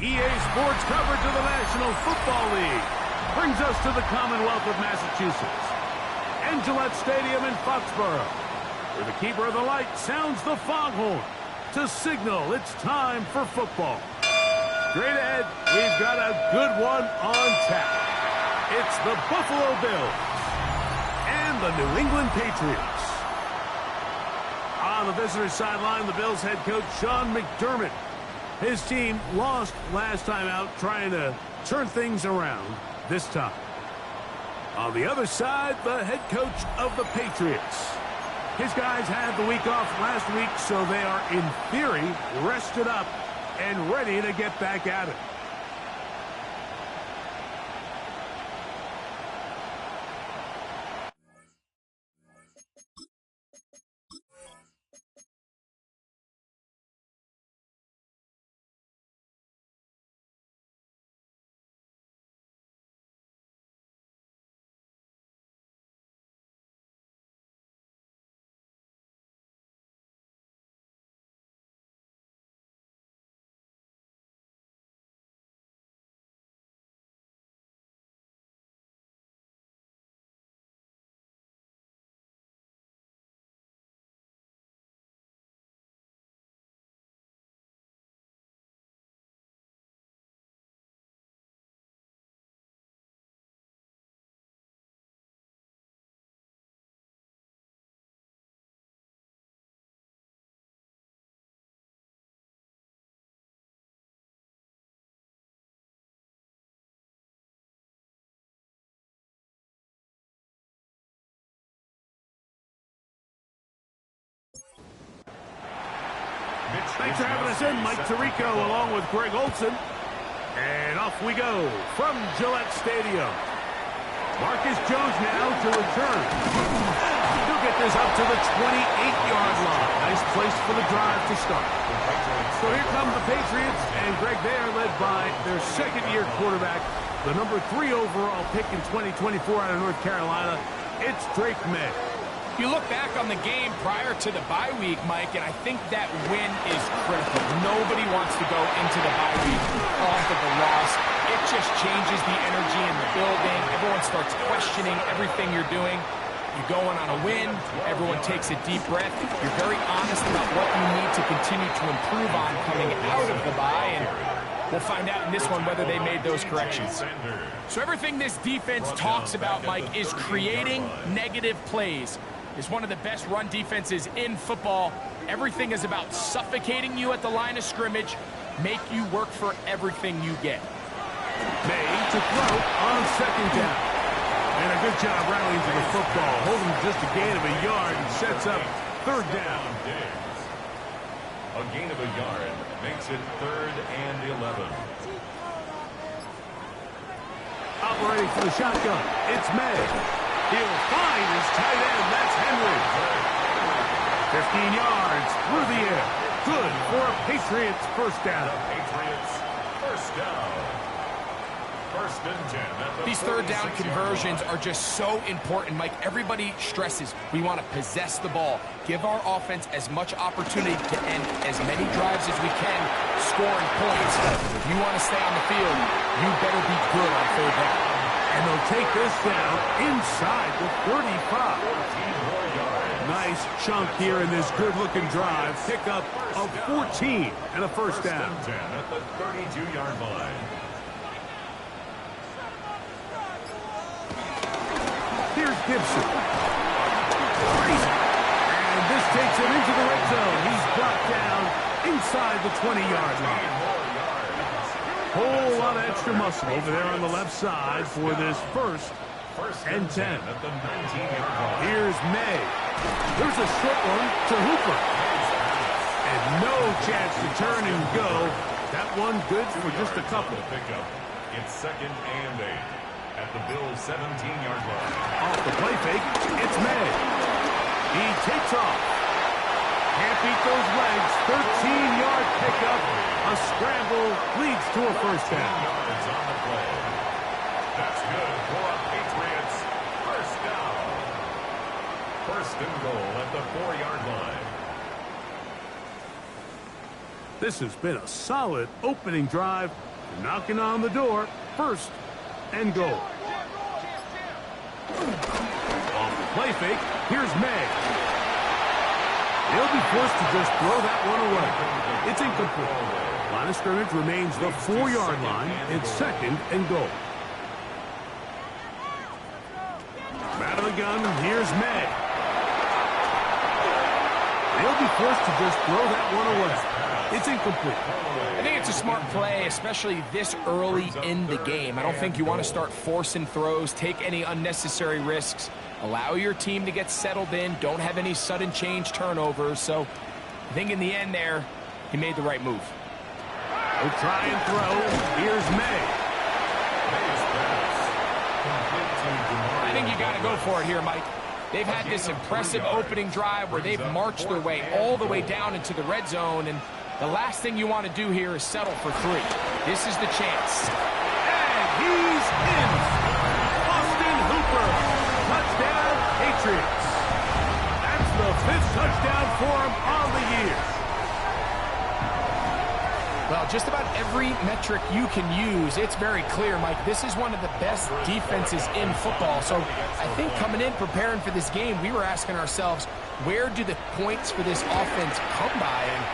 EA Sports coverage of the National Football League brings us to the Commonwealth of Massachusetts and Gillette Stadium in Foxborough, where the keeper of the light sounds the foghorn to signal it's time for football. Straight ahead, we've got a good one on tap. It's the Buffalo Bills and the New England Patriots. On the visitor sideline, the Bills head coach Sean McDermott. His team lost last time out, trying to turn things around this time. On the other side, the head coach of the Patriots. His guys had the week off last week, so they are, in theory, rested up and ready to get back at it. Thanks for having us in, Mike Tirico, along with Greg Olson. And off we go from Gillette Stadium. Marcus Jones now to return. He'll get this up to the 28-yard line. Nice place for the drive to start. So here come the Patriots, and Greg, they are led by their second-year quarterback, the number 3 overall pick in 2024 out of North Carolina. It's Drake Maye. You look back on the game prior to the bye week, Mike, and I think that win is critical. Nobody wants to go into the bye week off of a loss. It just changes the energy in the building. Everyone starts questioning everything you're doing. You're going on a win. Everyone takes a deep breath. You're very honest about what you need to continue to improve on coming out of the bye, and we'll find out in this one whether they made those corrections. So everything this defense talks about, Mike, is creating negative plays. Is one of the best run defenses in football. Everything is about suffocating you at the line of scrimmage, make you work for everything you get. Maye to throw on second down. And a good job rallying to the football, holding just a gain of a yard and sets up third down. A gain of a yard makes it 3rd and 11. Operating for the shotgun, it's Maye. He'll find his tight end. That's Henry. 15 yards through the air. Good for a Patriots first down. Patriots first down. 1st and 10. These third down conversions are just so important, Mike. Everybody stresses we want to possess the ball, give our offense as much opportunity to end as many drives as we can, scoring points. If you want to stay on the field, you better be good on third down. And they'll take this down inside the 35. Nice chunk here in this good-looking drive. Pick up of 14 and a first down. 10 at the 32-yard line. Here's Gibson. And this takes him into the red zone. He's brought down inside the 20-yard line. Whole lot of extra muscle over there on the left side for this first and 10. At the 19-yard line. Here's Maye. There's a short one to Hooper. And no chance to turn and go. That one good for just a couple. Pickup. It's 2nd and 8 at the Bills' 17-yard line. Off the play fake, it's Maye. He takes off. Can't beat those legs. 13-yard pickup. A scramble leads to a first down. 10 yards on the play. That's good for a Patriots first down. 1st and goal at the 4-yard line. This has been a solid opening drive. Knocking on the door. First and goal. Off the play fake. Here's May. They'll be forced to just throw that one away. It's incomplete. Line of scrimmage remains the 4-yard line. It's second and goal. Out of the gun, here's May. They'll be forced to just throw that one away. It's incomplete. I think it's a smart play, especially this early in the game. I don't think you want to start forcing throws, take any unnecessary risks, allow your team to get settled in, don't have any sudden change turnovers. So I think in the end there, he made the right move. He'll try and throw. Here's May. I think you got to go for it here, Mike. They've had this impressive opening drive where they've marched their way all the way down into the red zone, and the last thing you want to do here is settle for 3. This is the chance. And he's in. Austin Hooper. Touchdown, Patriots. That's the 5th touchdown for him on the year. Well, just about every metric you can use, it's very clear, Mike. This is one of the best defenses in football. So I think coming in, preparing for this game, we were asking ourselves, where do the points for this offense come by? And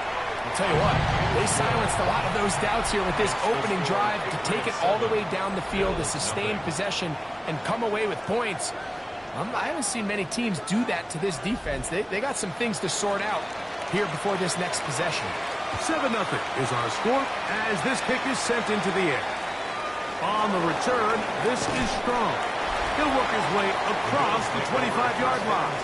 I'll tell you what, they silenced a lot of those doubts here with this opening drive to take it all the way down the field, to sustain possession, and come away with points. I haven't seen many teams do that to this defense. They got some things to sort out here before this next possession. 7-0 is our score as this kick is sent into the air. On the return, this is Strong. He'll work his way across the 25-yard line.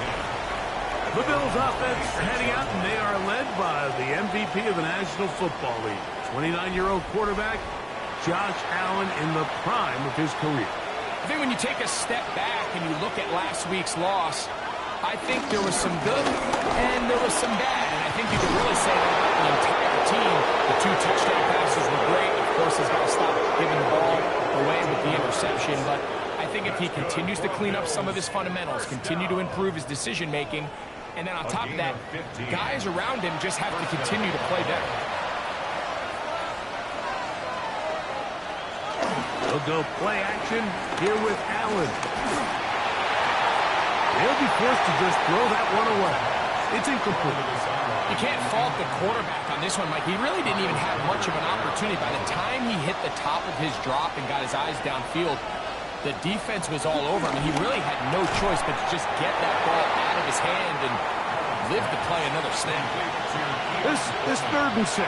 The Bills offense heading out, and they are led by the MVP of the National Football League, 29-year-old quarterback Josh Allen in the prime of his career. I think when you take a step back and you look at last week's loss, I think there was some good and there was some bad. And I think you could really say that about the entire team. The 2 touchdown passes were great. Of course, he's got to stop giving the ball away with the interception. But I think if he continues to clean up some of his fundamentals, continue to improve his decision-making, and then on top of that, guys around him just have to continue to play better. They'll go play action here with Allen. They'll be forced to just throw that one away. It's incomplete. You can't fault the quarterback on this one, Mike. He really didn't even have much of an opportunity. By the time he hit the top of his drop and got his eyes downfield, the defense was all over him, and he really had no choice but to just get that ball out of his hand and live to play another snap. This is 3rd and 6.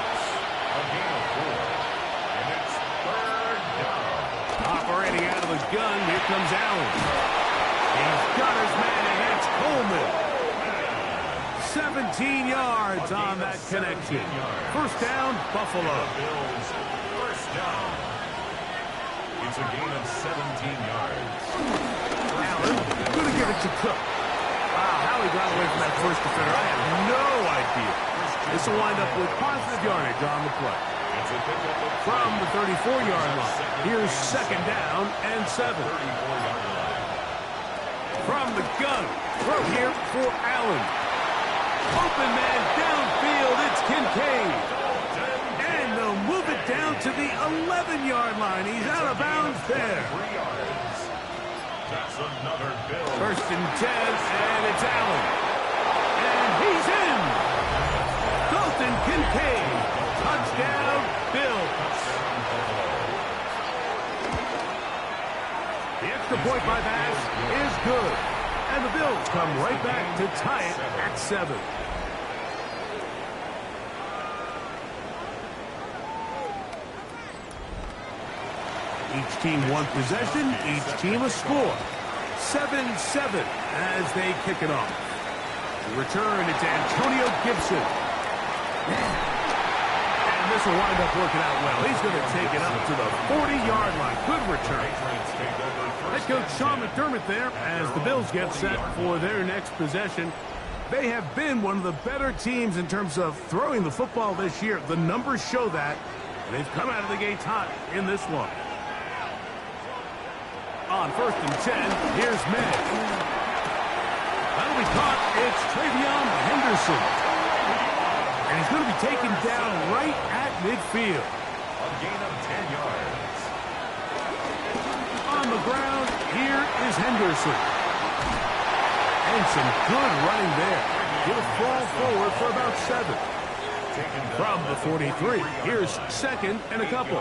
Operating out of the gun, here comes Allen. He's got his man, and it's Coleman. 17 yards on that connection. First down, Buffalo. First down. It's a gain of 17 yards. Allen, going to give it to Cook. Wow, how he got away from that first defender, I have no idea. This will wind up with positive yardage on the play. From the 34-yard line, here's second down and 7. From the gun, throw here for Allen. Open man downfield, it's Kincaid. And they'll move it down to the 11-yard line. He's out of bounds there. That's another Bill. First and 10, and it's Allen. And he's in. Dalton Kincaid. Touchdown, Bills. The extra point by Bass is good. And the Bills come right back to tie it at 7. Each team one possession, each team a score. 7-7 as they kick it off. The return, it's Antonio Gibson. And this will wind up working out well. He's going to take it up to the 40-yard line. Good return. Head coach Sean McDermott there as the Bills get set for their next possession. They have been one of the better teams in terms of throwing the football this year. The numbers show that. And they've come out of the gates hot in this one. On first and 10, here's May. That'll be caught. It's Travion Henderson. And he's going to be taken down right at midfield. A gain of 10 yards. On the ground, here is Henderson. And some good running there. He'll fall forward for about 7. From the 43, here's second and a couple.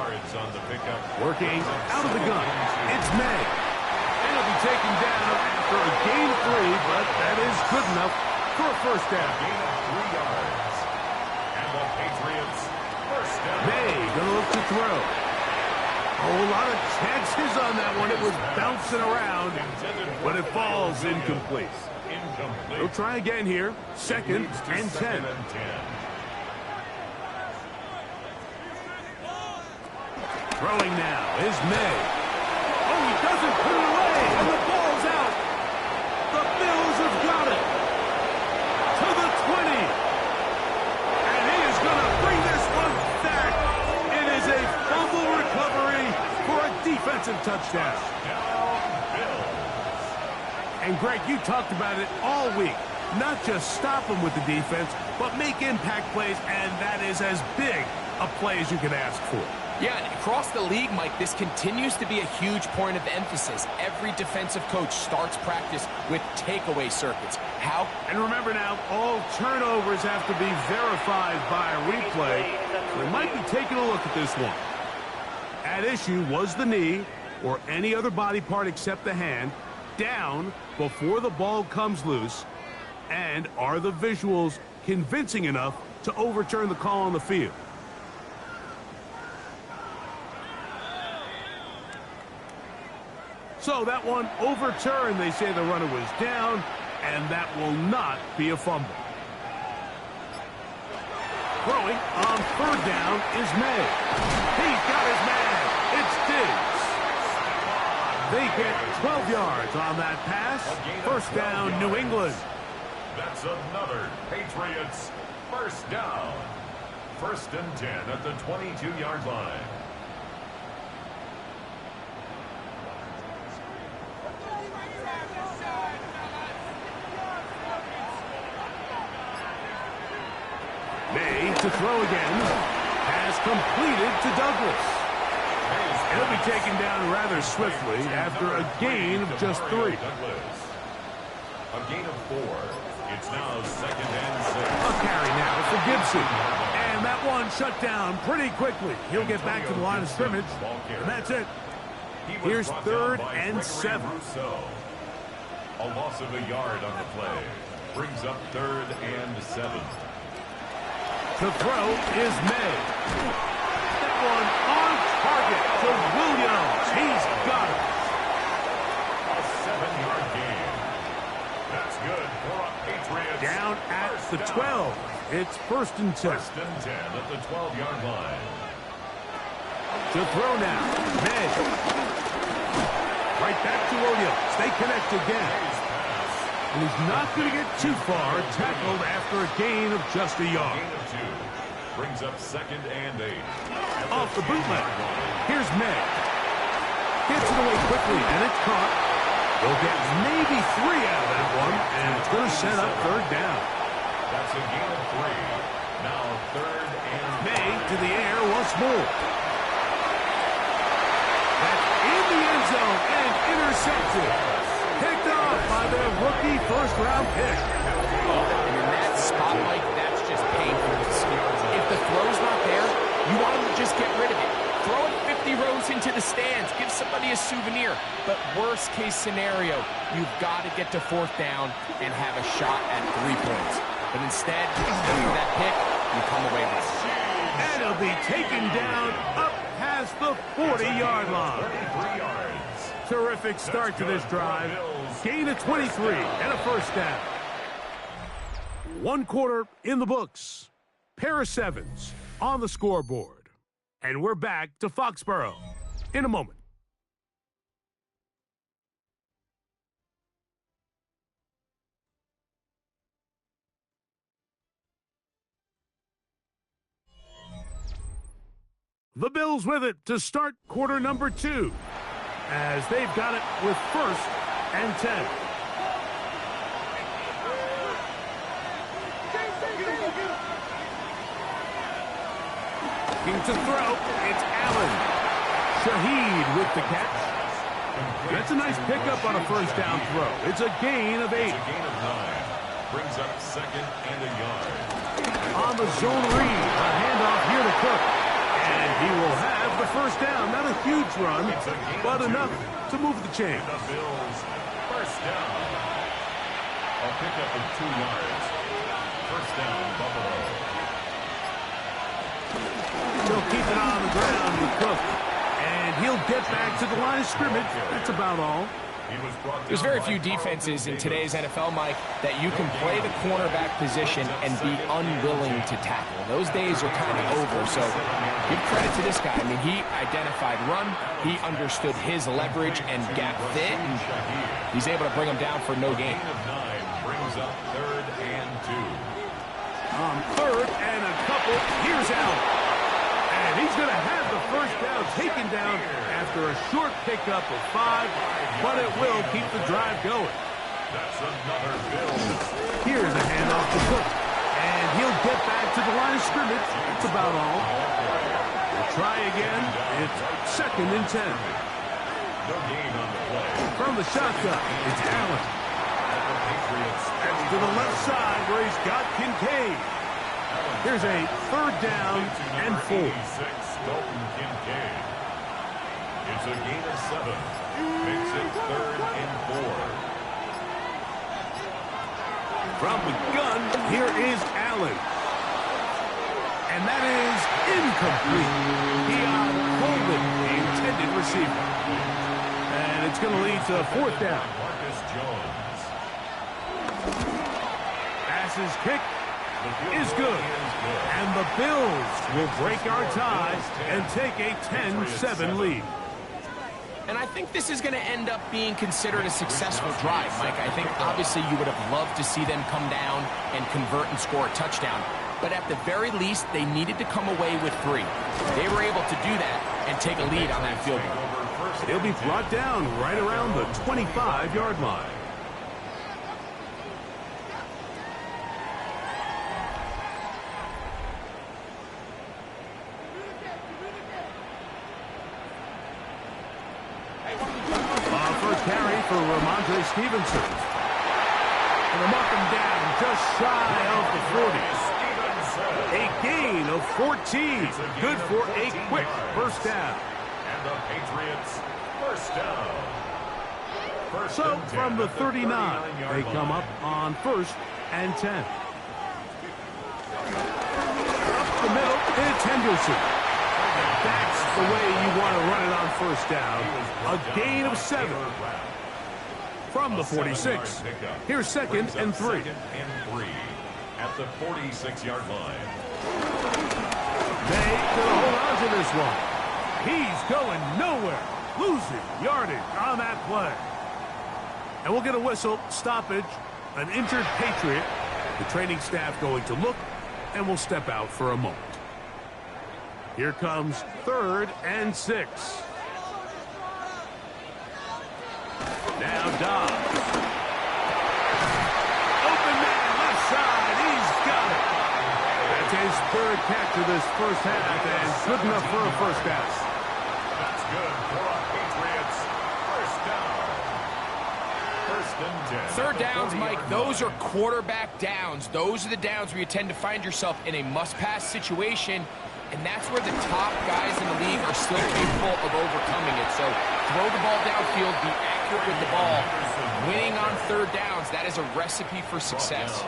Working out of the gun, it's May. And he'll be taken down after a gain of 3, but that is good enough for a first down. Gain of 3 yards. And the Patriots first down. May gonna look to throw. A whole lot of chances on that one. It was bouncing around, but it falls incomplete. He'll try again here. Second and 10. Throwing now is May. Oh, he doesn't put it away, and the ball's out. The Bills have got it. To the 20. And he is going to bring this one back. It is a fumble recovery for a defensive touchdown. And Greg, you talked about it all week. Not just stop them with the defense, but make impact plays, and that is as big a play as you can ask for. Yeah, and across the league, Mike, this continues to be a huge point of emphasis. Every defensive coach starts practice with takeaway circuits. How? And remember now, all turnovers have to be verified by a replay. So we might be taking a look at this one. At issue was the knee, or any other body part except the hand, down before the ball comes loose. And are the visuals convincing enough to overturn the call on the field? So that one overturned. They say the runner was down, and that will not be a fumble. Throwing on third down is May. He's got his man. It's Diggs. They get 12 yards on that pass. First down, New England. That's another Patriots first down. First and 10 at the 22-yard line. May to throw again. Pass completed to Douglas. He'll be taken down rather swiftly after a gain of just 3. A gain of 4. It's now second and 6. A carry now for Gibson. And that one shut down pretty quickly. He'll get back to the line of scrimmage. And that's it. Here's third and 7. A loss of a yard on the play. Brings up third and 7. To throw is May. That one on target to Williams. He's got it. A 7-yard gain. That's good for a Patriots. Down at the 12. It's first and 10. First and 10 at the 12-yard line. To throw now. May. Right back to Williams. They connect again. And he's not going to get too far. Tackled after a gain of just a yard. Gain of 2. Brings up second and 8. Off the bootleg. Here's May. Gets it away quickly, and it's caught. They'll get maybe 3 out of that one, and it's going to set up third down. That's a gain of 3. Now third and May to the air once more. That's in the end zone and intercepted. Picked off by their rookie first-round pick. And in that spot, Mike, that's just painful to see. If the throw's not there, you want him to just get rid of it. Throw it 50 rows into the stands. Give somebody a souvenir. But worst case scenario, you've got to get to fourth down and have a shot at 3 points. But instead, after that pick, you come away with it. And he'll be taken down up past the 40-yard line. 33 yards. Terrific start to this drive. Gain of 23 and a first down. 1 quarter in the books. Pair of 7s on the scoreboard. And we're back to Foxborough in a moment. The Bills with it to start quarter number 2, as they've got it with first and 10. Looking to throw. It's Allen. Shaheed with the catch. That's a nice pickup on a first down throw. It's a gain of 8. It's a gain of 9. Brings up 2nd and a yard. On the zone read, a handoff here to Cook. And he will have the first down. Not a huge run, but enough to move the chains. The Bills, first down. A pickup of 2 yards. First down, Buffalo. They'll keep it on the ground with Cook. And he'll get back to the line of scrimmage. That's about all. There's very few defenses in today's NFL, Mike, that you can play the cornerback position and be unwilling to tackle. Those days are kind of over, so give credit to this guy. I mean, he identified run, he understood his leverage and gap fit, and he's able to bring him down for no gain. Brings up 3rd and 2. On 3rd and a couple, here's Allen. And he's going to have the first down taken down after a short pickup of 5, but it will keep the drive going. That's another Bills. Here's a handoff to Cook, and he'll get back to the line of scrimmage. That's about all. We'll try again. It's 2nd and 10. No gain on the play. From the shotgun, it's Allen. To the left side where he's got Kincaid. Here's a 3rd down and 4. Dalton Kincaid. It's a gain of 7. Makes it 3rd and 4. From the gun, here is Allen. And that is incomplete. Keon Coleman, the intended receiver. And it's going to lead to 4th down. Marcus Jones. Passes kick is good. And the Bills will break our tie and take a 10-7 lead. And I think this is going to end up being considered a successful drive, Mike. I think obviously you would have loved to see them come down and convert and score a touchdown. But at the very least, they needed to come away with 3. They were able to do that and take a lead on that field goal. They'll be brought down right around the 25-yard line. Carry for Ramondre Stevenson. And they'll mark him down just shy of the 40s. A gain of 14. Good for a quick first down. And the Patriots first down. So from the 39, they come up on 1st and 10. Up the middle, it's Henderson. That's the way you want to run it on first down. A gain of 7. From the 46. Here's 2nd and 3. At the 46-yard line. They could hold on to this one. He's going nowhere. Losing yardage on that play. And we'll get a whistle, stoppage, an injured Patriot. The training staff going to look, and we'll step out for a moment. Here comes 3rd and 6. Now Dobbs. Open man, left side. He's got it. That's his 3rd catch of this first half, and good enough for a first down. That's good for a Patriots first down. 3rd downs, Mike, those are quarterback downs. Those are the downs where you tend to find yourself in a must-pass situation. And that's where the top guys in the league are still capable of overcoming it. So throw the ball downfield, be accurate with the ball. Winning on 3rd downs, that is a recipe for success.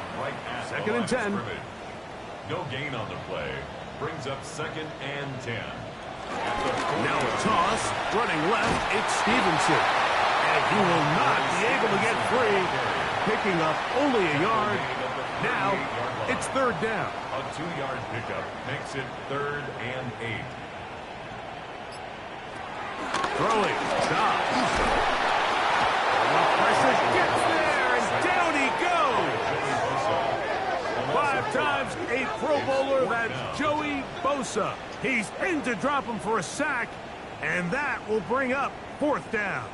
2nd and 10. No gain on the play. Brings up 2nd and 10. Now a toss. Running left, it's Stevenson. And he will not be able to get free. Picking up only a yard. Now it's 3rd down. A 2-yard pickup makes it 3rd and 8. Throwing. Dobbs. Pressure gets there, and down he goes. 5 times a Pro Bowler, that's Joey Bosa. He's in to drop him for a sack, and that will bring up 4th down.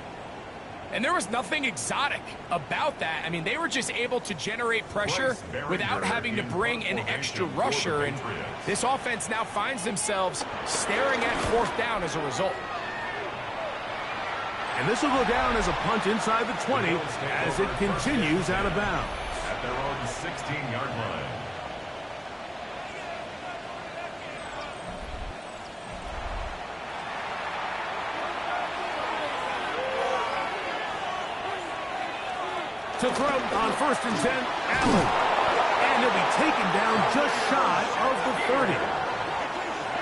And there was nothing exotic about that. I mean, they were just able to generate pressure without having to bring an extra rusher. And this offense now finds themselves staring at fourth down as a result. And this will go down as a punt inside the 20 as it continues out of bounds. At their own 16-yard line. To throw on 1st and 10, Allen. And he'll be taken down just shy of the 30.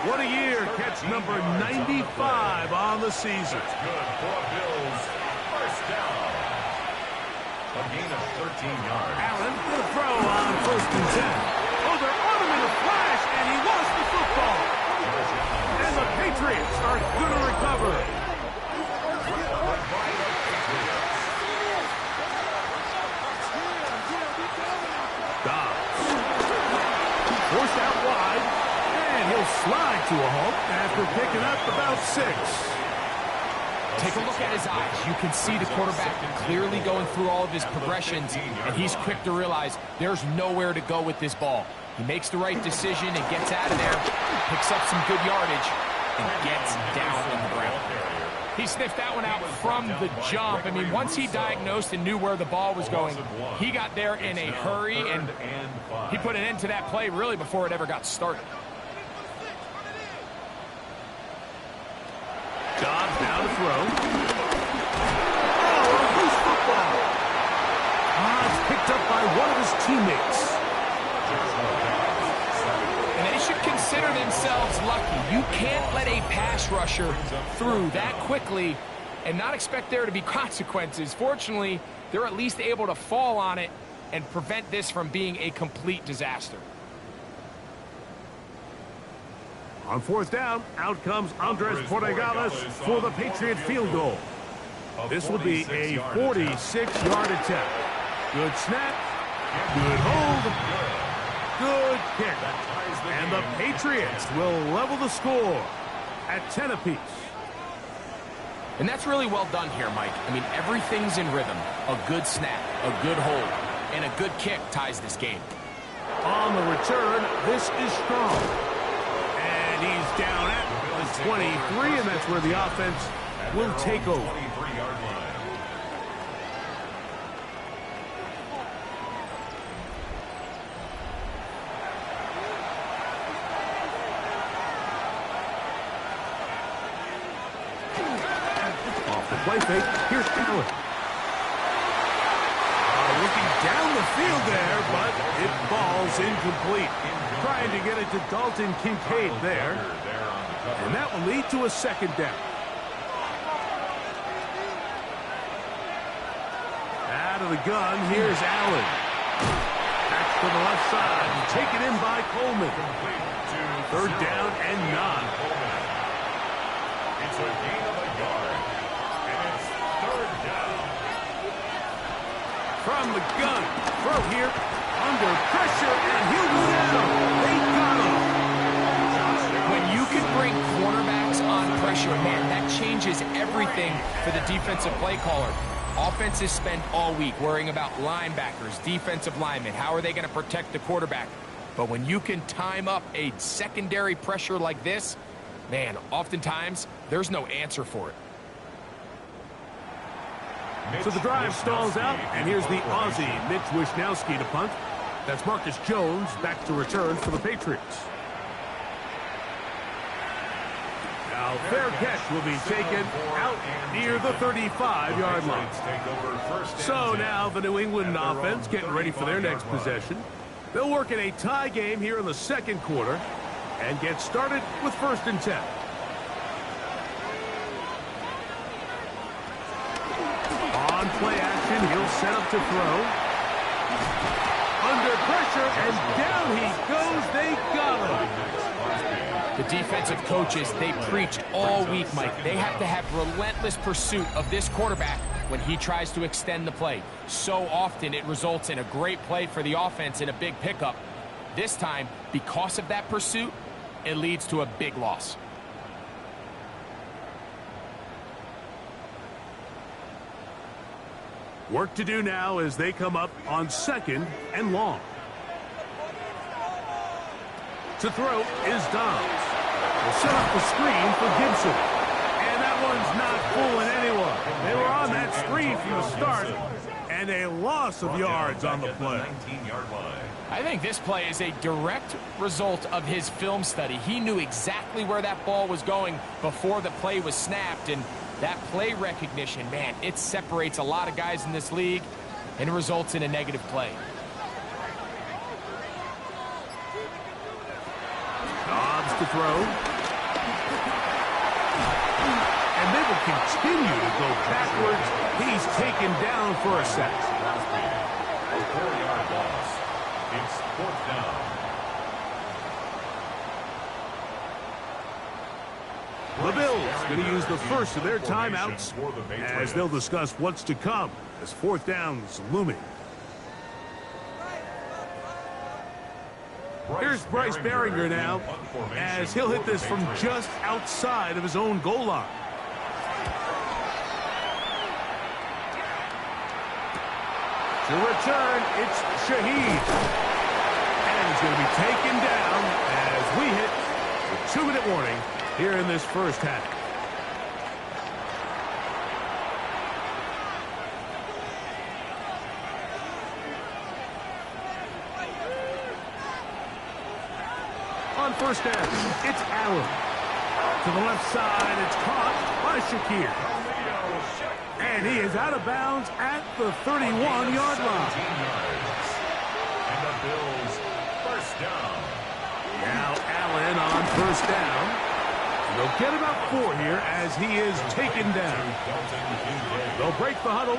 What a year. Catch number 95 on the season. That's good for Bills. First down. A gain of 13 yards. Allen will throw on 1st and 10. Oh, they're on him in a flash, and he lost the football. And the Patriots are going to recover. Forced out wide, and he'll slide to a halt after picking up about 6. Take a look at his eyes. You can see the quarterback clearly going through all of his progressions, and he's quick to realize there's nowhere to go with this ball. He makes the right decision and gets out of there, picks up some good yardage, and gets down on the ground. He sniffed that one out from the jump. I mean, once he diagnosed and knew where the ball was going, he got there in a hurry, and he put an end to that play really before it ever got started. Dobbs now to throw. Oh, a loose football. It's picked up by one of his teammates. And they should consider themselves lucky. You can't let a pass rusher through that quickly and not expect there to be consequences. Fortunately, they're at least able to fall on it and prevent this from being a complete disaster. On 4th down, out comes Andres Borregales for the Patriot field goal. This will be a 46-yard attempt. Good snap, good hold, good kick. And the Patriots will level the score at 10 apiece. And that's really well done here, Mike. I mean, everything's in rhythm. A good snap, a good hold, and a good kick ties this game. On the return, this is strong. And he's down at the 23, and that's where the offense will take over. 23-yard line. Off the play fake, here's Allen. Looking down the field there, but it falls incomplete. Trying to get it to Dalton Kincaid there. And that will lead to a 2nd down. Out of the gun, here's Allen. Back to the left side, taken in by Coleman. 3rd down and 9. It's a gain of a yard. And it's 3rd down. From the gun, throw here, under pressure, and he'll go down. They got him. When you can bring cornerbacks on pressure, man, that changes everything for the defensive play caller. Offenses spend all week worrying about linebackers, defensive linemen. How are they going to protect the quarterback? But when you can time up a secondary pressure like this, man, oftentimes there's no answer for it. So the drive stalls out, and here's the Aussie, Mitch Wishnowsky, to punt. That's Marcus Jones back to return for the Patriots. Now, fair catch will be taken out near the 35-yard line. So now the New England offense getting ready for their next possession. They'll work in a tie game here in the 2nd quarter and get started with 1st and 10. On play action, he'll set up to throw. Under pressure, and down he goes. They got him. The defensive coaches, they preach all week, Mike. They have to have relentless pursuit of this quarterback when he tries to extend the play. So often it results in a great play for the offense and a big pickup. This time, because of that pursuit, it leads to a big loss. Work to do now as they come up on 2nd and long. To throw is Dobbs. Will set up the screen for Gibson. And that one's not fooling anyone. They were on that screen from the start, and a loss of yards on the play. 19-yard line. I think this play is a direct result of his film study. He knew exactly where that ball was going before the play was snapped, and that play recognition, man, it separates a lot of guys in this league and results in a negative play. Dobbs to throw. And they will continue to go backwards. He's taken down for a sack. A 4-yard loss. It's 4th down. The Bills going to use the first of their timeouts as they'll discuss what's to come as 4th down's looming. Here's Bryce Baringer now as he'll hit this from just outside of his own goal line. To return, it's Shaheed. And he's going to be taken down as we hit the 2-minute warning here in this first half. On first down, it's Allen. To the left side, it's caught by Shakir. And he is out of bounds at the 31-yard line. And the Bills first down. Now Allen on first down. They'll get about 4 here as he is taken down. They'll break the huddle.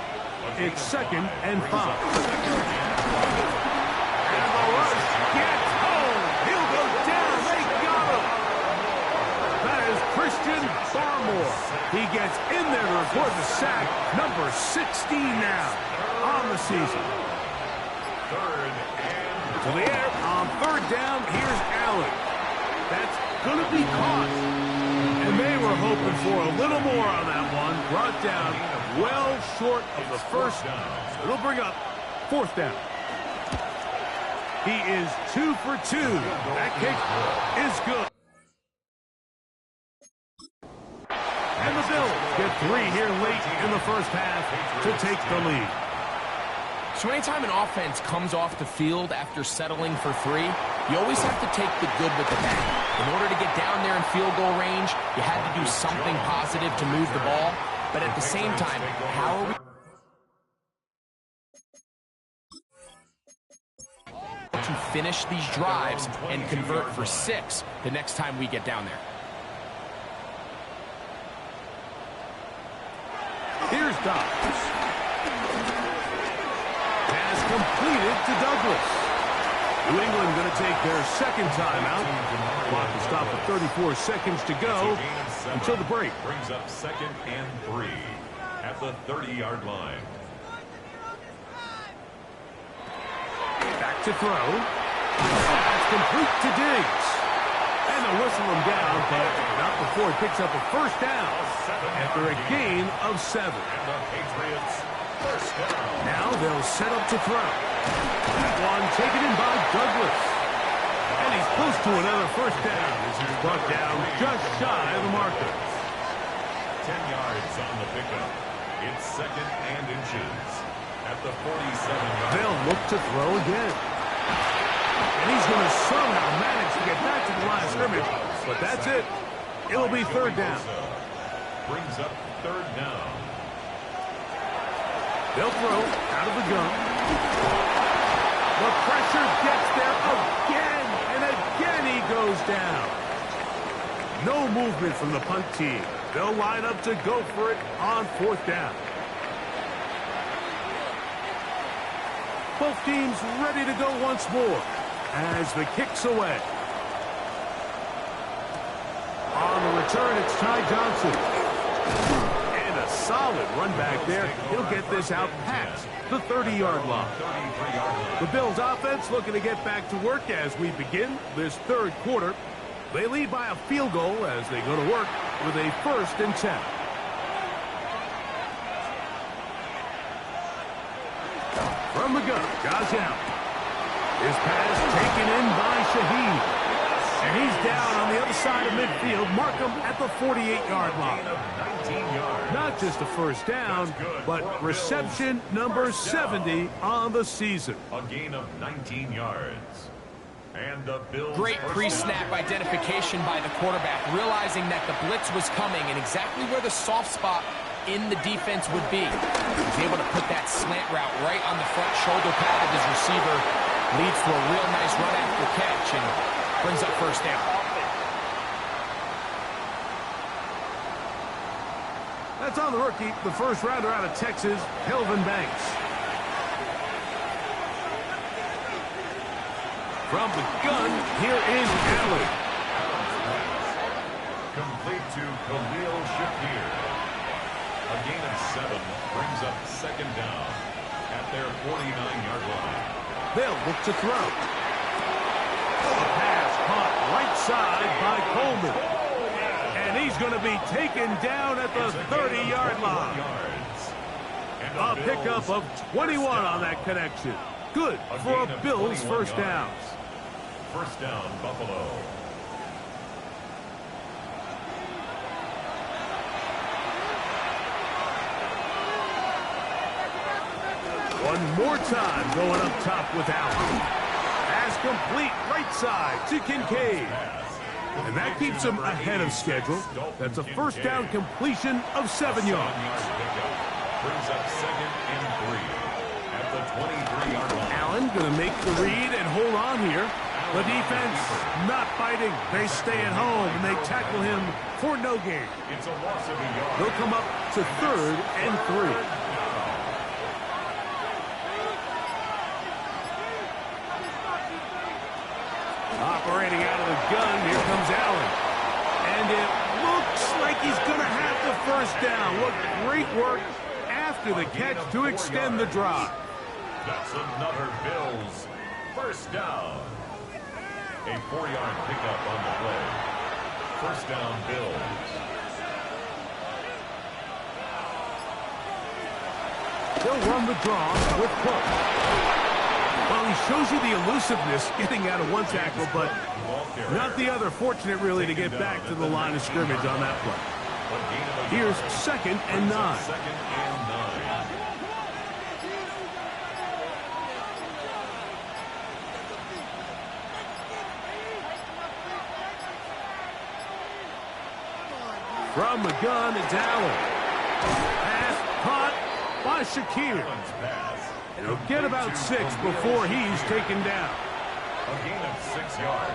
It's 2nd and 5. And the rush gets home. He'll go down. They got him. That is Christian Barmore. He gets in there to record the sack. Number 16 now on the season. To the air on 3rd down. Here's Allen. That's going to be caught. And they were hoping for a little more on that one. Brought down well short of the first down. It'll bring up 4th down. He is 2 for 2. That kick is good. And the Bills get 3 here late in the first half to take the lead. So anytime an offense comes off the field after settling for 3, you always have to take the good with the bad. In order to get down there in field goal range, you had to do something positive to move the ball. But at the same time, how are we to finish these drives and convert for 6 the next time we get down there? Here's Dobbs. Pass completed to Douglas. New England going to take their 2nd timeout. Clock will stop at 34 seconds to go until the break. Brings up 2nd and 3 at the 30-yard line. Back to throw. Pass complete to Diggs. And they'll whistle him down, but not before he picks up a first down after a gain of 7. And the Patriots first down. Now they'll set up to throw. That one taken in by Douglas. And he's close to another first down as he's brought down just shy of the marker. 10 yards on the pickup. It's 2nd and inches at the 47-yard. They'll look to throw again. And he's going to somehow manage to get back to the line of scrimmage, but that's it. It'll be 3rd down. Brings up 3rd down. They'll throw out of the gun. The pressure gets there again, and again he goes down. No movement from the punt team. They'll line up to go for it on 4th down. Both teams ready to go once more as the kick's away. On the return, it's Ty Johnson. And a solid run back there. He'll get this out past the 30-yard line. The Bills offense looking to get back to work as we begin this 3rd quarter. They lead by a field goal as they go to work with a 1st and 10. from the gun. Josh Allen. His pass taken in by Shaheed. And he's down on the other side of midfield. Mark him at the 48-yard line. Not just a first down, but reception number 70 on the season. A gain of 19 yards. And the Bills. Great pre-snap identification by the quarterback, realizing that the blitz was coming and exactly where the soft spot in the defense would be. He's able to put that slant route right on the front shoulder pad of his receiver. Leads to a real nice run after catch and brings up first down. That's on the rookie, the first rounder out of Texas, Kelvin Banks. From the gun, here is Allen. Complete to Khalil Shakir. A gain of 7 brings up second down at their 49-yard line. They'll look to throw. A pass caught right side by Coleman. And he's going to be taken down at the 30-yard line. A pickup of 21 on that connection. Good for a Bills first down. First down, Buffalo. One more time going up top with Allen. Pass complete right side to Kincaid. And that keeps him ahead of schedule. That's a first down completion of 7 yards. Brings up second and 3 at the 23-yard line. Allen going to make the read and hold on here. The defense not fighting. They stay at home and they tackle him for no gain. It's a loss of a yard. They'll come up to 3rd and 3. Operating out of the gun, here comes Allen. And it looks like he's going to have the first down. What great work after the catch to extend the drive. That's another Bills first down. A 4-yard pickup on the play. First down, Bills. They'll run the draw with Cook. Well, he shows you the elusiveness getting out of one tackle, but not the other. Fortunate, really, to get back to the line of scrimmage on that play. Here's 2nd and 9. From the gun, it's Allen. Pass caught by Shakir. And he'll get about 6 before he's taken down. A gain of 6 yards.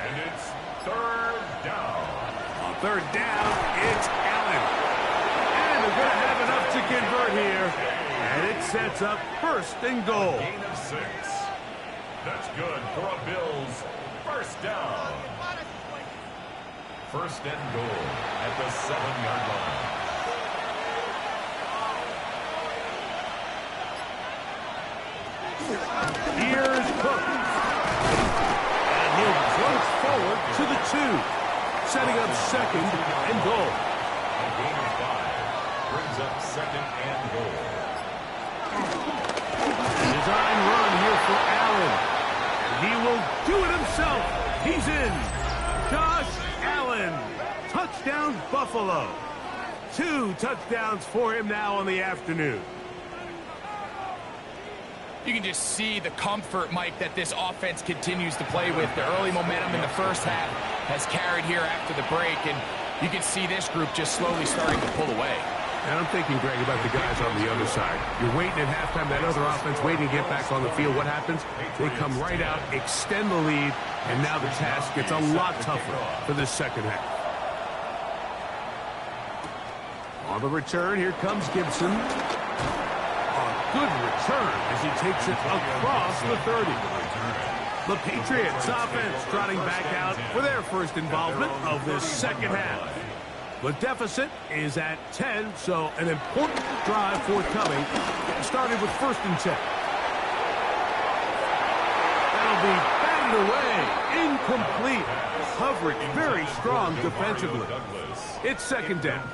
And it's 3rd down. On 3rd down, it's Allen. And they're going to have enough to convert here. And it sets up 1st and goal. A gain of 6. That's good for a Bills first down. 1st and goal at the 7-yard line. Here's Cook. And he'll crunch forward to the 2. Setting up 2nd and goal. A gain of 5 brings up 2nd and goal. Design run here for Allen. And he will do it himself. He's in. Josh Allen. Touchdown, Buffalo. 2 touchdowns for him now on the afternoon. You can just see the comfort, Mike, that this offense continues to play with. The early momentum in the first half has carried here after the break, and you can see this group just slowly starting to pull away. And I'm thinking, Greg, about the guys on the other side. You're waiting at halftime, that other offense waiting to get back on the field. What happens? They come right out, extend the lead, and now the task gets a lot tougher for this second half. On the return, here comes Gibson. Good return as he takes it across the 30. The Patriots offense trotting back out for their first involvement of this second half. The deficit is at 10, so an important drive forthcoming. Started with 1st and 10. That'll be batted away. Incomplete. Coverage very strong defensively. It's 2nd down.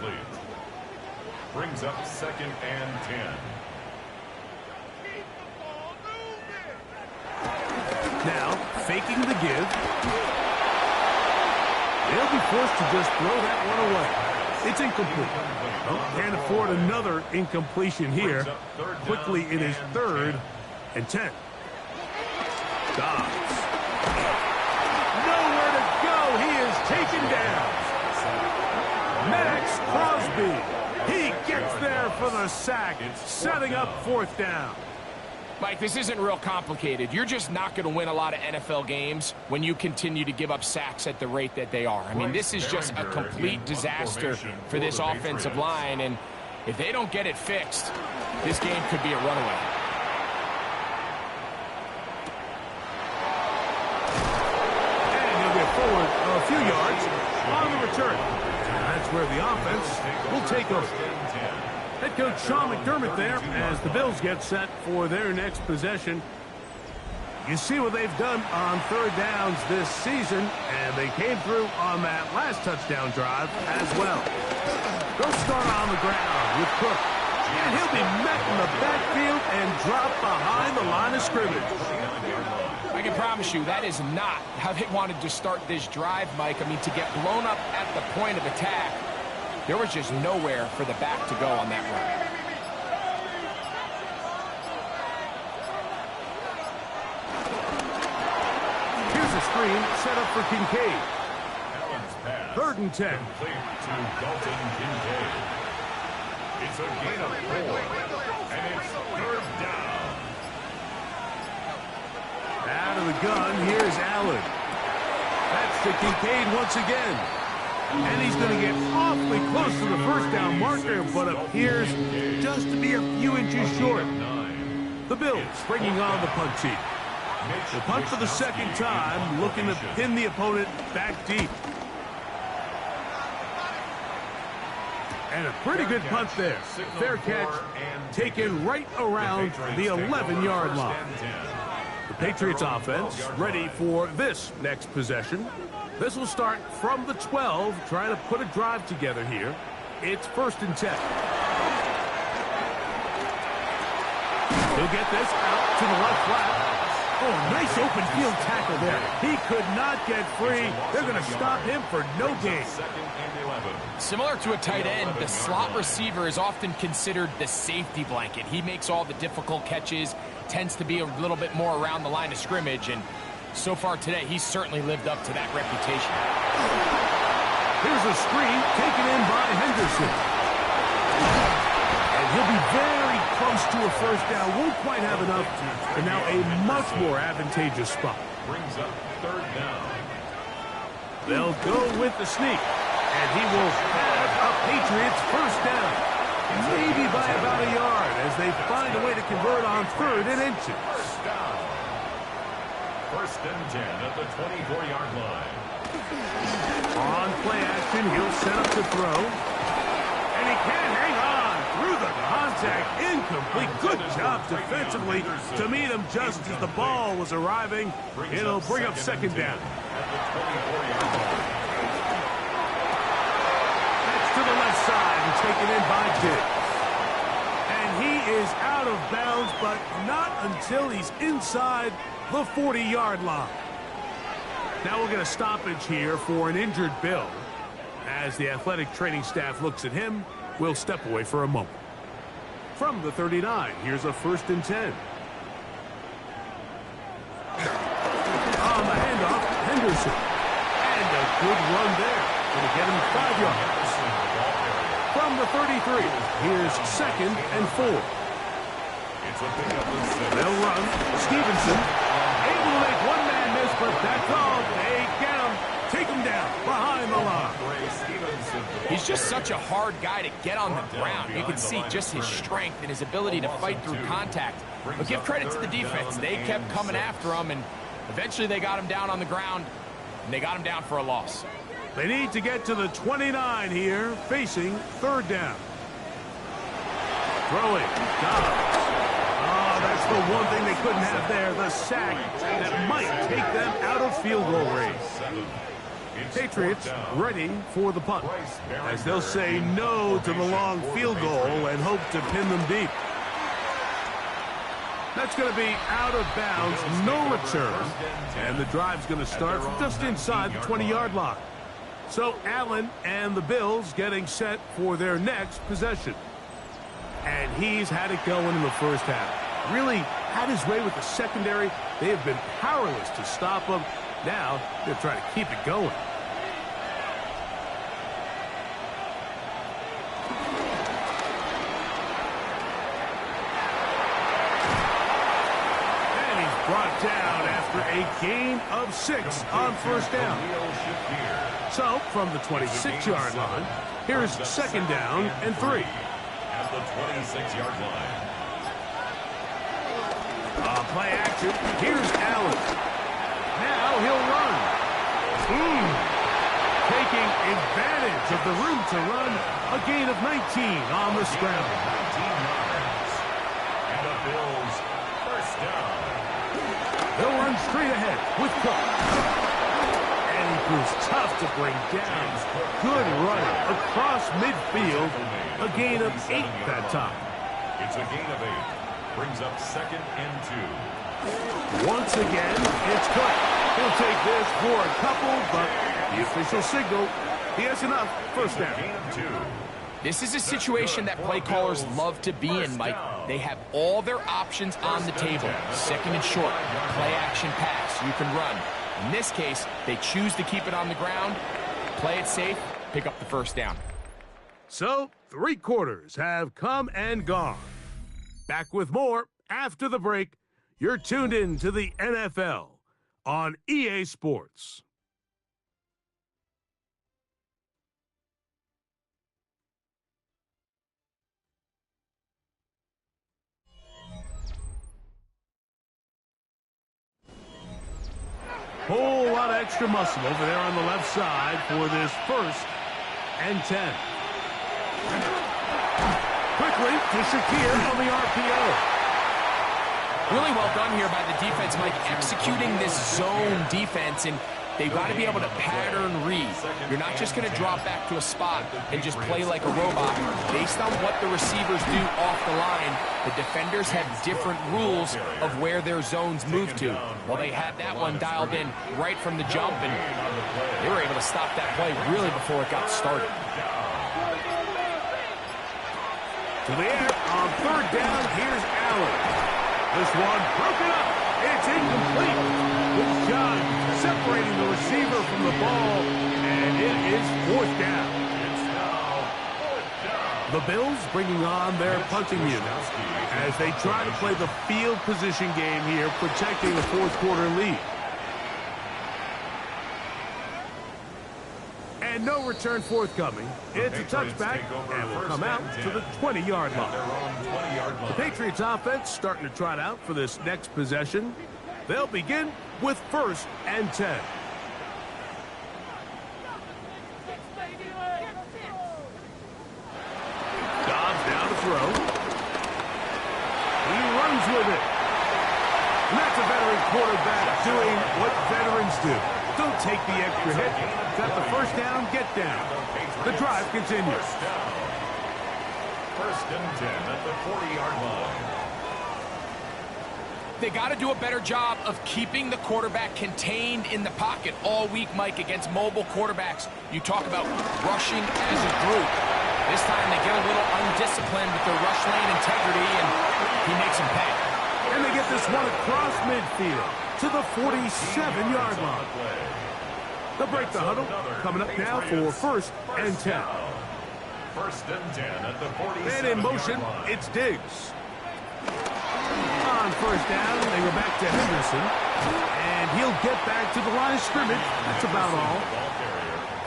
Brings up 2nd and 10. Now, faking the give. They'll be forced to just throw that one away. It's incomplete. Oh, can't afford another incompletion here. Quickly, it is 3rd and 10. Dobbs. Nowhere to go. He is taken down. Maddox Crosby. He gets there for the sack, setting up 4th down. Mike, this isn't real complicated. You're just not going to win a lot of NFL games when you continue to give up sacks at the rate that they are. I mean, this is just a complete disaster for this offensive line, and if they don't get it fixed, this game could be a runaway. And he'll get forward a few yards on the return. And that's where the offense will take over. Head coach Sean McDermott there as the Bills get set for their next possession. You see what they've done on 3rd downs this season, and they came through on that last touchdown drive as well. They'll start on the ground with Cook, and he'll be met in the backfield and dropped behind the line of scrimmage. I can promise you that is not how they wanted to start this drive, Mike. I mean, to get blown up at the point of attack, there was just nowhere for the back to go on that run. Here's a screen set up for Kincaid. 3rd and 10. Complete to Dalton Kincaid. It's a gain of 4, and it's 3rd down. Out of the gun, here's Allen. That's to Kincaid once again. And he's going to get awfully close to the 1st down marker, but appears just to be a few inches short. The Bills bringing on the punt team. The punt for the 2nd time, looking to pin the opponent back deep. And a pretty good punt there. Fair catch, taken right around the 11-yard line. The Patriots offense ready for this next possession. This will start from the 12, trying to put a drive together here. It's 1st and 10. He'll get this out to the left flat. Oh, nice open field tackle there. He could not get free. They're going to stop him for no gain. Similar to a tight end, the slot receiver is often considered the safety blanket. He makes all the difficult catches, tends to be a little bit more around the line of scrimmage, and so far today, he's certainly lived up to that reputation. Here's a screen taken in by Henderson. And he'll be very close to a 1st down. Won't quite have enough. And now a much more advantageous spot. Brings up 3rd down. They'll go with the sneak. And he will have a Patriots 1st down. Maybe by about a yard as they find a way to convert on 3rd and inches. 1st and 10 at the 24-yard line. On play action, he'll set up to throw. And he can't hang on through the contact. Incomplete. Good job defensively to meet him just as the ball was arriving. It'll bring up 2nd down. At the 24-yard line. That's to the left side and taken in by Diggs. And he is out of bounds, but not until he's inside the 40-yard line. Now we'll get a stoppage here for an injured Bill. As the athletic training staff looks at him, we'll step away for a moment. From the 39, here's a 1st and 10. On the handoff, Henderson. And a good run there. Going to get him 5 yards. From the 33, here's 2nd and 4. They'll run. Stevenson able to make one man miss, but that's all. They get him. Take him down behind the line. He's just such a hard guy to get on the ground. You can see just his strength and his ability to fight through contact. But give credit to the defense. They kept coming after him, and eventually they got him down on the ground, and they got him down for a loss. They need to get to the 29 here, facing 3rd down. Throwing. Dobbs. Oh, that's the one thing they couldn't have there, the sack that might take them out of field goal range. Patriots ready for the punt, as they'll say no to the long field goal and hope to pin them deep. That's going to be out of bounds, no return. And the drive's going to start from just inside the 20-yard line. So Allen and the Bills getting set for their next possession. And he's had it going in the first half. Really had his way with the secondary. They have been powerless to stop him. Now they're trying to keep it going. Brought down after a gain of 6 on first down. So, from the 26-yard line, here's second down and 3. At the 26-yard line. Play action. Here's Allen. Now he'll run. Taking advantage of the room to run. A gain of 19 on the scramble. 19 yards. And the Bills first down. They'll run straight ahead with Cook. And he proves tough to bring down. Good running across midfield. A gain of 8 that time. It's a gain of 8. Brings up second and 2. Once again, it's Cook. He'll take this for a couple, but the official signal, he has enough. First down. Gain of 2. This is a situation that play callers love to be in, Mike. They have all their options on the table. Second and short, play action pass, you can run. In this case, they choose to keep it on the ground, play it safe, pick up the first down. So, 3 quarters have come and gone. Back with more after the break. You're tuned in to the NFL on EA Sports. Whole lot of extra muscle over there on the left side for this first and 10. Quickly to Shakir on the RPO. Really well done here by the defense, Mike, executing this zone defense, and they've got to be able to pattern read. You're not just going to drop back to a spot and just play like a robot. Based on what the receivers do off the line, the defenders have different rules of where their zones move to. Well, they had that one dialed in right from the jump, and they were able to stop that play really before it got started. To the air on third down, here's Allen. This one broken up. It's incomplete. With John separating the receiver from the ball, and it is fourth down. It's now fourth down. The Bills bringing on their punting unit as they try to play the field position game here, protecting a fourth quarter lead. And no return forthcoming. It's a touchback, and will come out to the 20-yard line. The Patriots offense starting to trot out for this next possession. They'll begin with first and 10. Dobbs down to throw. He runs with it. And that's a veteran quarterback doing what veterans do. Don't take the extra hit. Got the first down, get down. The drive continues. First and 10 at the 40-yard line. They got to do a better job of keeping the quarterback contained in the pocket all week, Mike, against mobile quarterbacks. You talk about rushing as a group. This time they get a little undisciplined with their rush lane integrity, and he makes them pay. And they get this one across midfield to the 47-yard line. They'll break the huddle. Coming up now for first and 10. First and 10 at the 47-yard line. And in motion, it's Diggs. On first down, they go back to Henderson. And he'll get back to the line of scrimmage. That's about all.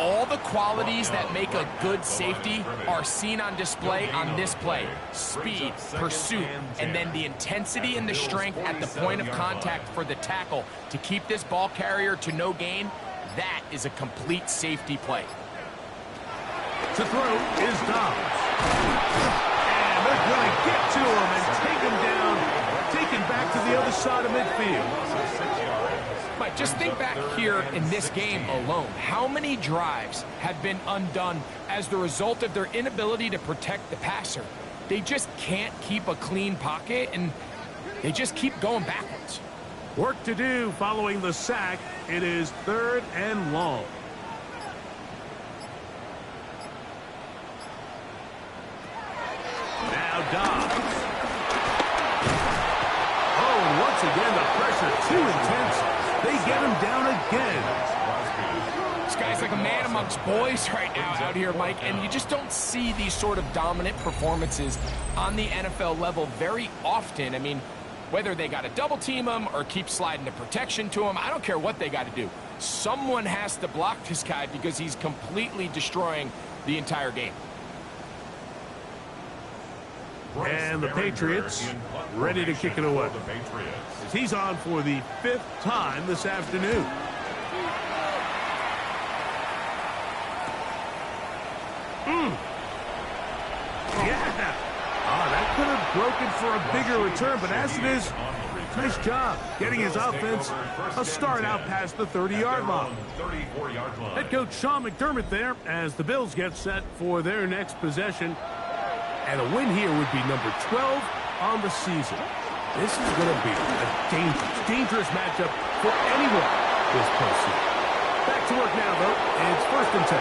All the qualities that make a good safety are seen on display on this play. Speed, pursuit, and then the intensity and the strength at the point of contact for the tackle to keep this ball carrier to no gain. That is a complete safety play. To throw is Dobbs. And they're going to get to him and take him down, taken back to the other side of midfield. Mike, just think back here in this game alone. How many drives have been undone as the result of their inability to protect the passer? They just can't keep a clean pocket, and They just keep going backwards. Work to do following the sack. It is 3rd and long. Now Dobbs. Oh, and once again, the pressure too intense. They get him down again. This guy's like a man amongst boys right now out here, Mike, and you just don't see these sort of dominant performances on the NFL level very often. I mean, whether they got to double team him or keep sliding the protection to him, I don't care what they got to do. Someone has to block this guy because he's completely destroying the entire game. And the Patriots ready to kick it away. He's on for the 5th time this afternoon. Yeah. Oh, that could have broken for a bigger return, but as it is, nice job getting his offense a start out past the 30-yard line. Head coach Sean McDermott there as the Bills get set for their next possession. And a win here would be number 12 on the season. This is going to be a dangerous matchup for anyone this postseason. Back to work now, though. It's 1st and 10.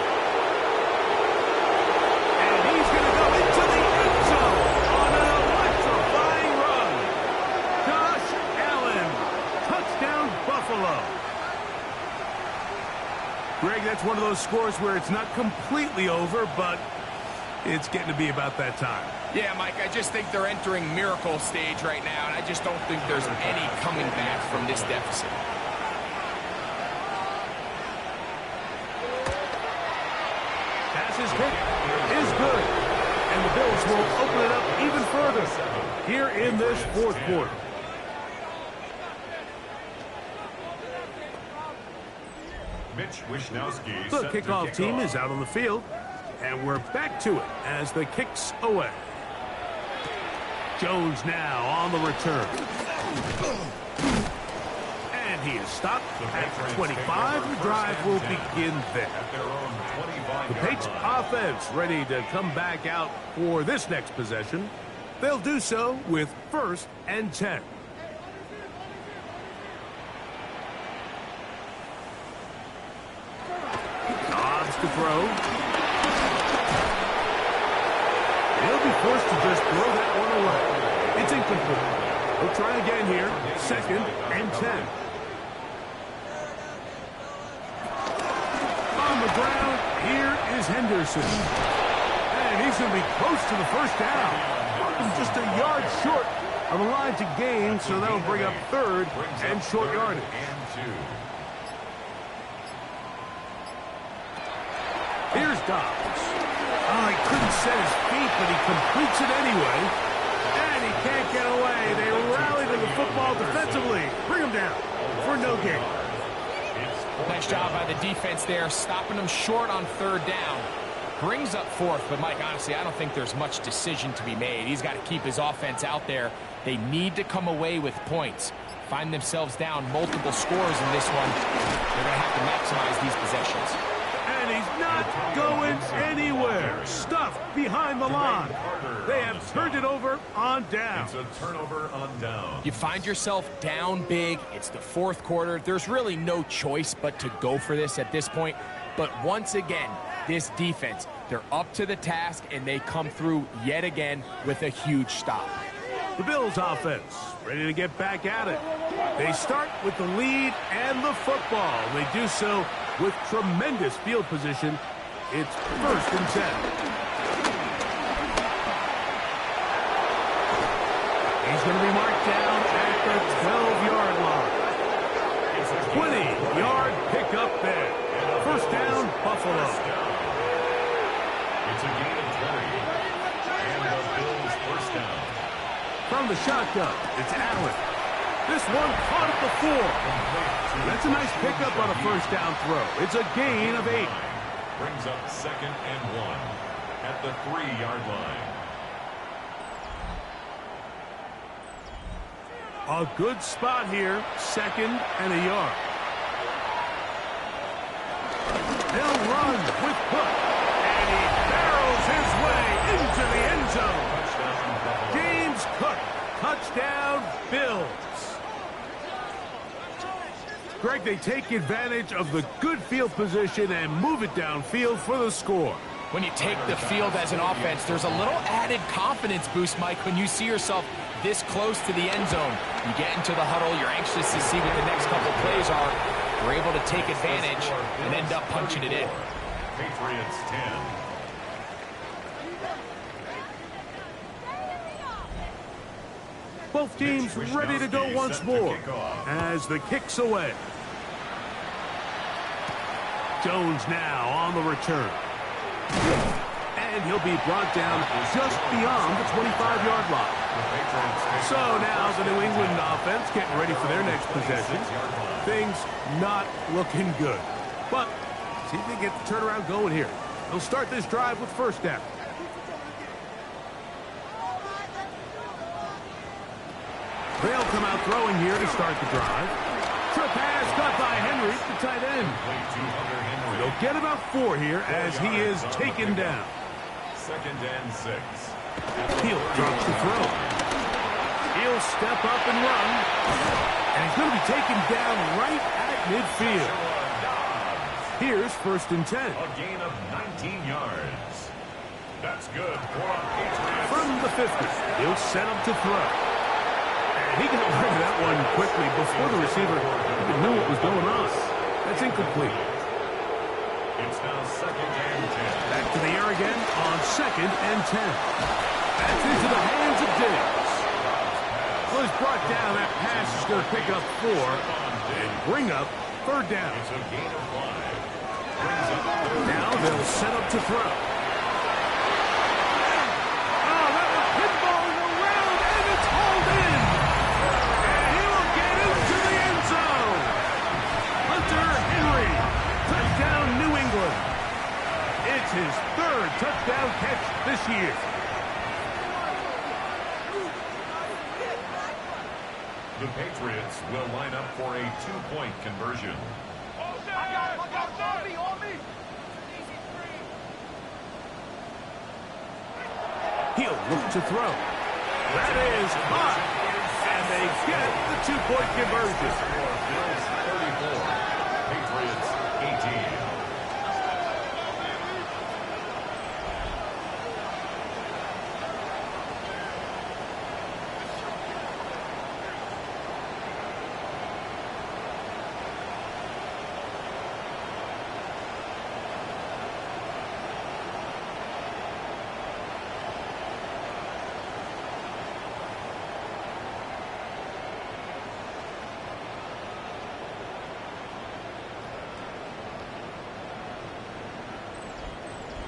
And he's going to go into the end zone on an electrifying run. Josh Allen. Touchdown, Buffalo. Greg, that's one of those scores where it's not completely over, but it's getting to be about that time. Yeah, Mike, I just think they're entering miracle stage right now, and I just don't think there's any coming back from this deficit. Pass is hit, is good, and the Bills will open it up even further here in this 4th quarter. Mitch Wishnowsky. The kickoff team is out on the field, and we're back to it as the kick's away. Jones now on the return. And he is stopped at 25. The drive will begin there. The Patriots offense ready to come back out for this next possession. They'll do so with 1st and 10. Dobbs to throw. He'll be forced to just throw that one away. It's incomplete. We'll try again here. 2nd and 10. On the ground, here is Henderson. And he's going to be close to the 1st down. Just a yard short of the line to gain, so that'll bring up 3rd and short yardage. Here's Dobbs. Oh, he couldn't set his feet, but he completes it anyway. And he can't get away. They rally to the football defensively. Bring him down for no gain. Nice job by the defense there, stopping him short on 3rd down. Brings up 4th, but Mike, honestly, I don't think there's much decision to be made. He's got to keep his offense out there. They need to come away with points. Find themselves down multiple scores in this one. They're going to have to maximize these possessions. And he's not going anywhere. Stuffed behind the line. They have turned it over on down. It's a turnover on down. You find yourself down big. It's the 4th quarter. There's really no choice but to go for this at this point. But once again, this defense, they're up to the task, and they come through yet again with a huge stop. The Bills offense ready to get back at it. They start with the lead and the football. They do so with tremendous field position. It's 1st and 10. He's going to be marked down at the 12-yard line. It's a 20-yard pickup there. 1st down, Buffalo. It's a gain of 20. And the Bills 1st down. From the shotgun, it's Allen. This one caught at the 4. That's a nice pickup on a 1st down throw. It's a gain of 8. Brings up 2nd and 1 at the 3-yard line. A good spot here, 2nd and a yard. They'll run with Cook, and he barrels his way into the end zone. James Cook, touchdown, Bills. Greg, they take advantage of the good field position and move it downfield for the score. When you take the field as an offense, there's a little added confidence boost, Mike, when you see yourself this close to the end zone. You get into the huddle, you're anxious to see what the next couple plays are. You're able to take advantage and end up punching it in. Patriots 10. Both teams ready to go once more as the kick's away. Jones now on the return. And he'll be brought down just beyond the 25-yard line. So now the New England offense getting ready for their next possession. Things not looking good. But see if they get the turnaround going here. They'll start this drive with first down. They'll come out throwing here to start the drive. Trip pass caught by Henry, the tight end. They'll get about 4 here as he is taken down. 2nd and 6. He'll drop the throw. He'll step up and run. And he's going to be taken down right at midfield. Here's 1st and 10. A gain of 19 yards. That's good for a Patriots. From the 50, he'll set up to throw. He got rid of that one quickly before the receiver even knew what was going on. That's incomplete. It's now 2nd and 10. Back to the air again on 2nd and 10. That's into the hands of Diggs. Was brought down. That pass is going to pick up 4 and bring up 3rd down. It's a gain of 5. Brings up 3rd. Now they'll set up to throw. Oh, that was pinballing around, and it's hauled in. And he will get into the end zone. Hunter Henry, touchdown New England. It's his 3rd touchdown catch this year. The Patriots will line up for a 2-point conversion. He'll look to throw. That is hot. And they get the 2-point conversion. Bills 34. Patriots 18.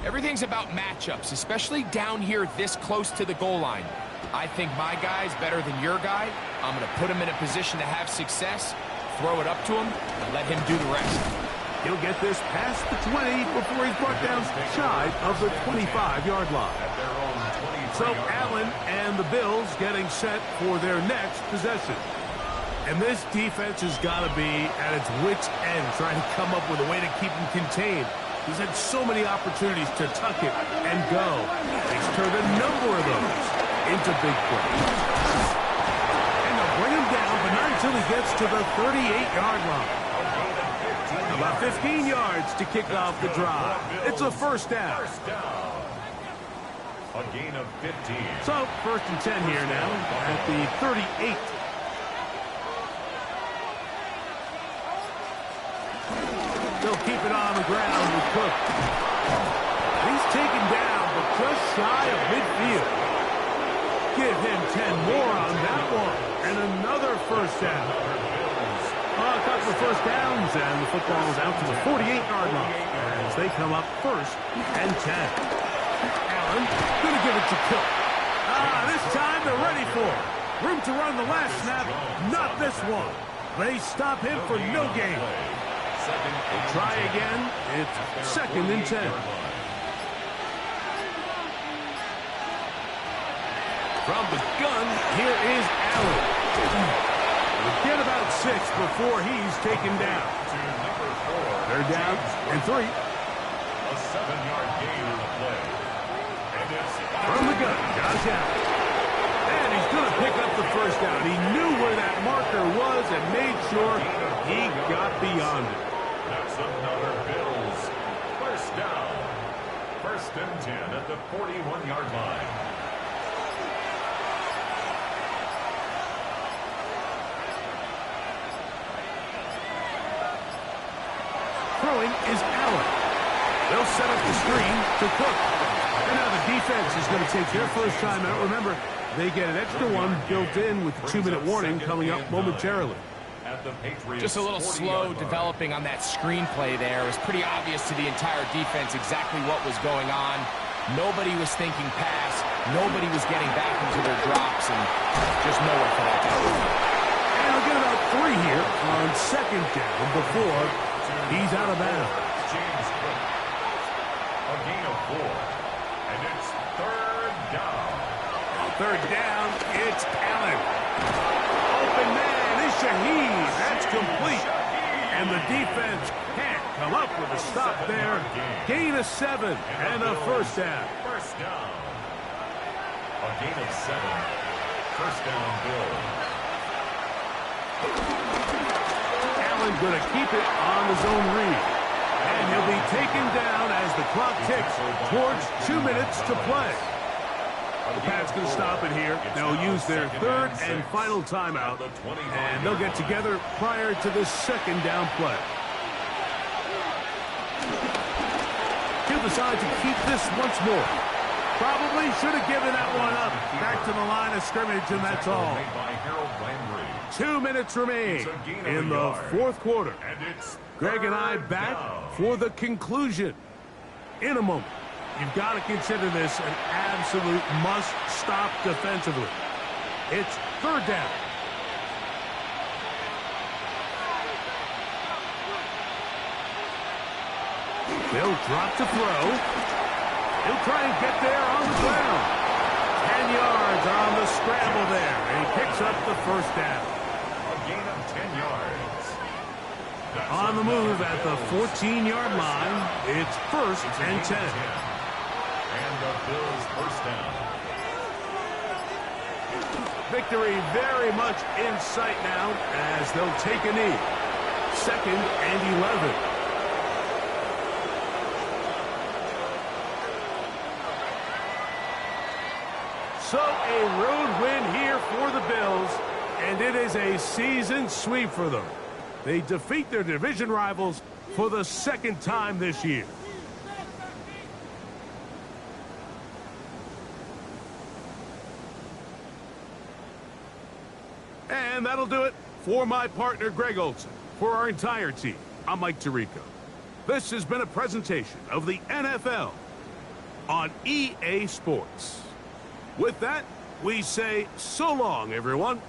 Everything's about matchups, especially down here this close to the goal line. I think my guy's better than your guy. I'm going to put him in a position to have success, throw it up to him, and let him do the rest. He'll get this past the 20 before he's brought down shy of the 25-yard line. So Allen and the Bills getting set for their next possession. And this defense has got to be at its wits' end, trying to come up with a way to keep him contained. He's had so many opportunities to tuck it and go. He's turned a number of those into big plays. And they'll bring him down, but not until he gets to the 38-yard line. About 15 yards to kick off the drive. It's a 1st down. A gain of 15. So, 1st and 10 here now at the 38. They'll keep it on the ground with Cook. He's taken down, but just shy of midfield. Give him 10 more on that one. And another 1st down. A couple of 1st downs, and the football is out to the 48-yard line as they come up 1st and 10. Allen going to give it to Cook. This time they're ready for it. Room to run the last snap, not this one. They stop him for no gain. They try again. It's 2nd and 10. From the gun, here is Allen. We'll get about 6 before he's taken down. They're down and 3. A 7-yard gain on the play. And it's from the gun, Josh Allen. And And he's going to pick up the first down. He knew where that marker was and made sure he got beyond it. That's another Bills first down. 1st and 10 at the 41-yard line. Throwing is Allen. They'll set up the screen to Cook. And now the defense is going to take their first time out. Remember, they get an extra one built in with the 2-minute warning coming up momentarily. Just a little slow developing on that screenplay there. It was pretty obvious to the entire defense exactly what was going on. Nobody was thinking pass. Nobody was getting back into their drops, and just nowhere for that guy. And they'll get about 3 here on 2nd down before he's out of bounds. James Cook. A gain of 4. And it's 3rd down. On 3rd down, it's Allen. Open man is Shaheed. That's complete. And the defense can't come up with a stop there. Gain of 7 and a first down. First down. A gain of 7. First down, Bills. Allen going to keep it on his own read. And he'll be taken down as the clock ticks towards 2 minutes to play. The Pats going to stop it here. They'll use their 3rd and final timeout. And they'll get together prior to the 2nd down play. He'll decide to keep this once more. Probably should have given that one up. Back to the line of scrimmage, and that's all. 2 minutes remain in the 4th quarter. Greg and I back for the conclusion in a moment. You've got to consider this an absolute must-stop defensively. It's 3rd down. They'll drop to throw. He'll try and get there on the ground. 10 yards on the scramble there. And he picks up the first down. A gain of 10 yards. On the move at the 14-yard line, it's 1st and 10. And the Bills first down. Victory very much in sight now as they'll take a knee. 2nd and 11. So a road win here for the Bills, and it is a season sweep for them. They defeat their division rivals for the 2nd time this year. And that'll do it for my partner, Greg Olsen. For our entire team, I'm Mike Tirico. This has been a presentation of the NFL on EA Sports. With that, we say so long, everyone.